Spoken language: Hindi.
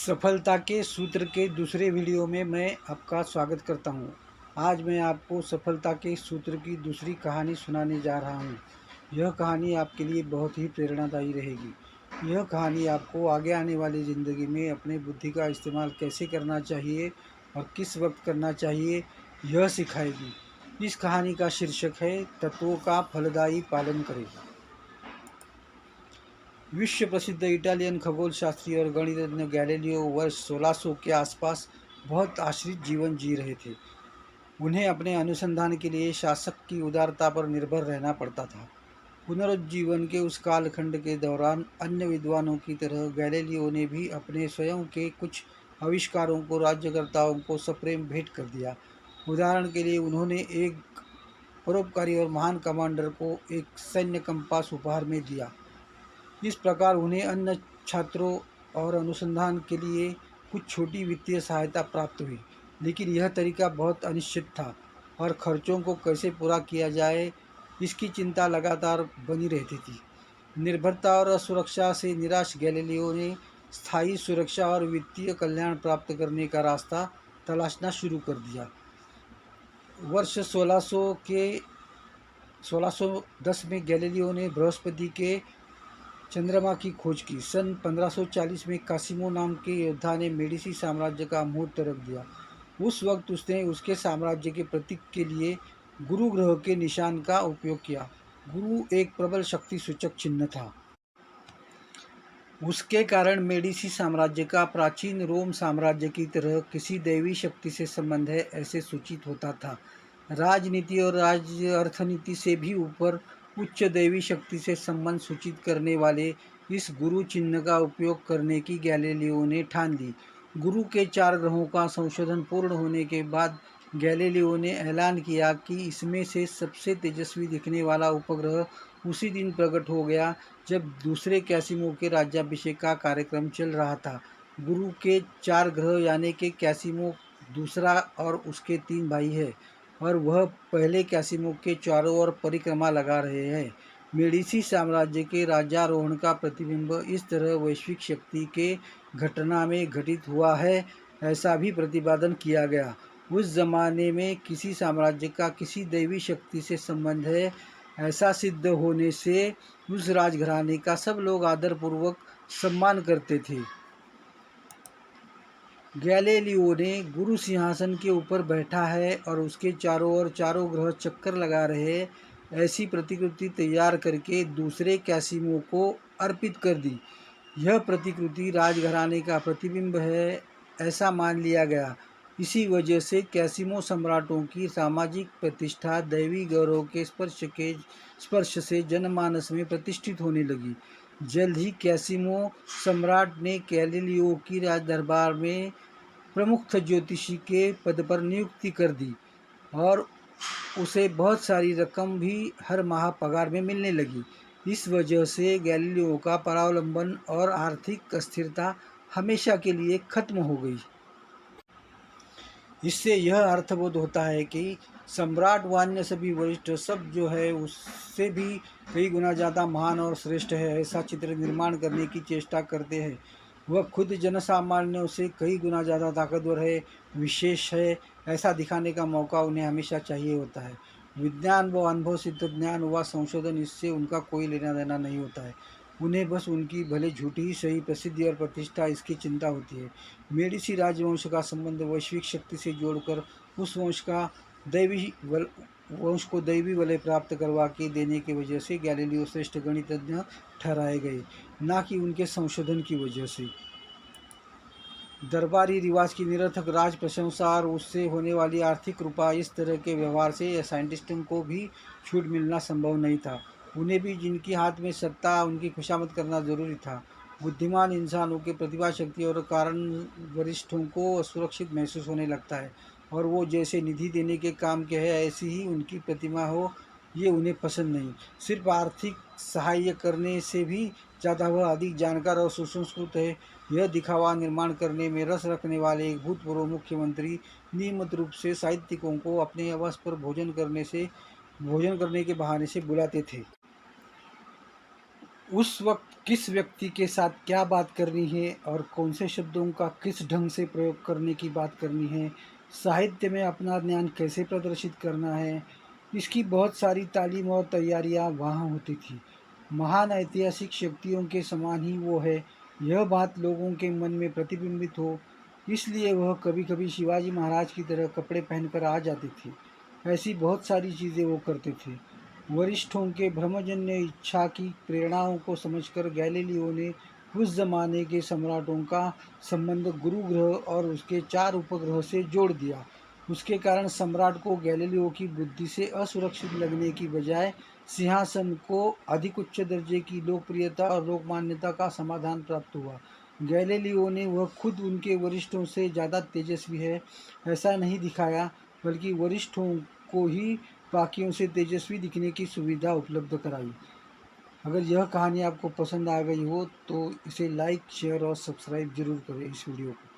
सफलता के सूत्र के दूसरे वीडियो में मैं आपका स्वागत करता हूं। आज मैं आपको सफलता के सूत्र की दूसरी कहानी सुनाने जा रहा हूं। यह कहानी आपके लिए बहुत ही प्रेरणादायी रहेगी। यह कहानी आपको आगे आने वाली ज़िंदगी में अपने बुद्धि का इस्तेमाल कैसे करना चाहिए और किस वक्त करना चाहिए, यह सिखाएगी। इस कहानी का शीर्षक है तत्वों का फलदायी पालन करें। विश्व प्रसिद्ध इटालियन खगोलशास्त्री और गणितज्ञ गैलीलियो वर्ष 1600 के आसपास बहुत आश्रित जीवन जी रहे थे। उन्हें अपने अनुसंधान के लिए शासक की उदारता पर निर्भर रहना पड़ता था। पुनरुज्जीवन के उस कालखंड के दौरान अन्य विद्वानों की तरह गैलीलियो ने भी अपने स्वयं के कुछ आविष्कारों को राज्यकर्ताओं को सप्रेम भेंट कर दिया। उदाहरण के लिए उन्होंने एक परोपकारी और महान कमांडर को एक सैन्य कंपास उपहार में दिया। इस प्रकार उन्हें अन्य छात्रों और अनुसंधान के लिए कुछ छोटी वित्तीय सहायता प्राप्त हुई, लेकिन यह तरीका बहुत अनिश्चित था और खर्चों को कैसे पूरा किया जाए, इसकी चिंता लगातार बनी रहती थी। निर्भरता और असुरक्षा से निराश गैलीलियो ने स्थायी सुरक्षा और वित्तीय कल्याण प्राप्त करने का रास्ता तलाशना शुरू कर दिया। वर्ष 1610 में गैलीलियो ने बृहस्पति के चंद्रमा की खोज की। सन 1540 में कासिमो नाम के योद्धा ने मेडिसी साम्राज्य का मुहूर्त रख दिया। उस वक्त उसने उसके साम्राज्य के प्रतीक के लिए गुरु ग्रह के निशान का उपयोग किया। गुरु एक प्रबल शक्ति सूचक चिन्ह था। उसके कारण मेडिसी साम्राज्य का प्राचीन रोम साम्राज्य की तरह किसी दैवी शक्ति से संबंध है ऐसे सूचित होता था। राजनीति और राज्य अर्थनीति से भी ऊपर उच्च दैवी शक्ति से संबंध सूचित करने वाले इस गुरु चिन्ह का उपयोग करने की गैलीलियो ने ठान ली। गुरु के 4 ग्रहों का संशोधन पूर्ण होने के बाद गैलीलियो ने ऐलान किया कि इसमें से सबसे तेजस्वी दिखने वाला उपग्रह उसी दिन प्रकट हो गया जब दूसरे कैसिमो के राज्याभिषेक का कार्यक्रम चल रहा था। गुरु के 4 ग्रह यानी कि कैसिमो दूसरा और उसके 3 भाई है और वह पहले कैसिमो के चारों ओर परिक्रमा लगा रहे हैं। मेडिसी साम्राज्य के राज्यारोहण का प्रतिबिंब इस तरह वैश्विक शक्ति के घटना में घटित हुआ है, ऐसा भी प्रतिपादन किया गया। उस जमाने में किसी साम्राज्य का किसी दैवी शक्ति से संबंध है ऐसा सिद्ध होने से उस राजघराने का सब लोग आदरपूर्वक सम्मान करते थे। गैलीलियो ने गुरु सिंहासन के ऊपर बैठा है और उसके चारों ओर चारों ग्रह चक्कर लगा रहे ऐसी प्रतिकृति तैयार करके दूसरे कैसिमो को अर्पित कर दी। यह प्रतिकृति राजघराने का प्रतिबिंब है ऐसा मान लिया गया। इसी वजह से कैसिमो सम्राटों की सामाजिक प्रतिष्ठा दैवी गौरव के स्पर्श से जनमानस में प्रतिष्ठित होने लगी। जल्द ही कैसिमो सम्राट ने गैलीलियो की राजदरबार में प्रमुख ज्योतिषी के पद पर नियुक्ति कर दी और उसे बहुत सारी रकम भी हर माह पगार में मिलने लगी। इस वजह से गैलीलियो का परावलंबन और आर्थिक अस्थिरता हमेशा के लिए खत्म हो गई। इससे यह अर्थबोध होता है कि सम्राट व अन्य सभी वरिष्ठ सब जो है उससे भी कई गुना ज़्यादा महान और श्रेष्ठ है ऐसा चित्र निर्माण करने की चेष्टा करते हैं। वह खुद जनसामान्यों से कई गुना ज़्यादा ताकतवर है, विशेष है, ऐसा दिखाने का मौका उन्हें हमेशा चाहिए होता है। विज्ञान व अनुभव सिद्ध ज्ञान व संशोधन इससे उनका कोई लेना देना नहीं होता है। उन्हें बस उनकी भले झूठी ही सही प्रसिद्धि और प्रतिष्ठा इसकी चिंता होती है। मेडिसी राजवंश का संबंध वैश्विक शक्ति से जोड़कर उस वंश को दैवी वलय प्राप्त करवा के देने की वजह से गैलीलियो श्रेष्ठ गणितज्ञ ठहराए गए, ना कि उनके संशोधन की वजह से। दरबारी रिवाज की निरर्थक राज प्रशंसा और उससे होने वाली आर्थिक कृपा, इस तरह के व्यवहार से साइंटिस्टों को भी छूट मिलना संभव नहीं था। उन्हें भी जिनकी हाथ में सत्ता उनकी खुशामद करना जरूरी था। बुद्धिमान इंसानों के प्रतिभा शक्ति और कारण वरिष्ठों को असुरक्षित महसूस होने लगता है और वो जैसे निधि देने के काम के है ऐसी ही उनकी प्रतिमा हो, ये उन्हें पसंद नहीं। सिर्फ आर्थिक सहाय्य करने से भी ज़्यादा वह अधिक जानकार और सुसंस्कृत है, यह दिखावा निर्माण करने में रस रखने वाले एक भूतपूर्व मुख्यमंत्री नियमित रूप से साहित्यिकों को अपने आवास पर भोजन करने के बहाने से बुलाते थे। उस वक्त किस व्यक्ति के साथ क्या बात करनी है और कौन से शब्दों का किस ढंग से प्रयोग करने की बात करनी है, साहित्य में अपना ज्ञान कैसे प्रदर्शित करना है, इसकी बहुत सारी तालीम और तैयारियां वहाँ होती थी। महान ऐतिहासिक शक्तियों के समान ही वो है, यह बात लोगों के मन में प्रतिबिंबित हो, इसलिए वह कभी कभी शिवाजी महाराज की तरह कपड़े पहनकर आ जाते थे। ऐसी बहुत सारी चीज़ें वो करते थे। वरिष्ठों के भ्रमजन्य इच्छा की प्रेरणाओं को समझकर गैलीलियो ने उस जमाने के सम्राटों का संबंध गुरु ग्रह और उसके 4 उपग्रह से जोड़ दिया। उसके कारण सम्राट को गैलीलियो की बुद्धि से असुरक्षित लगने की बजाय सिंहासन को अधिक उच्च दर्जे की लोकप्रियता और लोकमान्यता का समाधान प्राप्त हुआ। गैलीलियो ने वह खुद उनके वरिष्ठों से ज़्यादा तेजस्वी है ऐसा नहीं दिखाया, बल्कि वरिष्ठों को ही बाकियों से तेजस्वी दिखने की सुविधा उपलब्ध कराई। अगर यह कहानी आपको पसंद आ गई हो तो इसे लाइक, शेयर और सब्सक्राइब जरूर करें इस वीडियो को।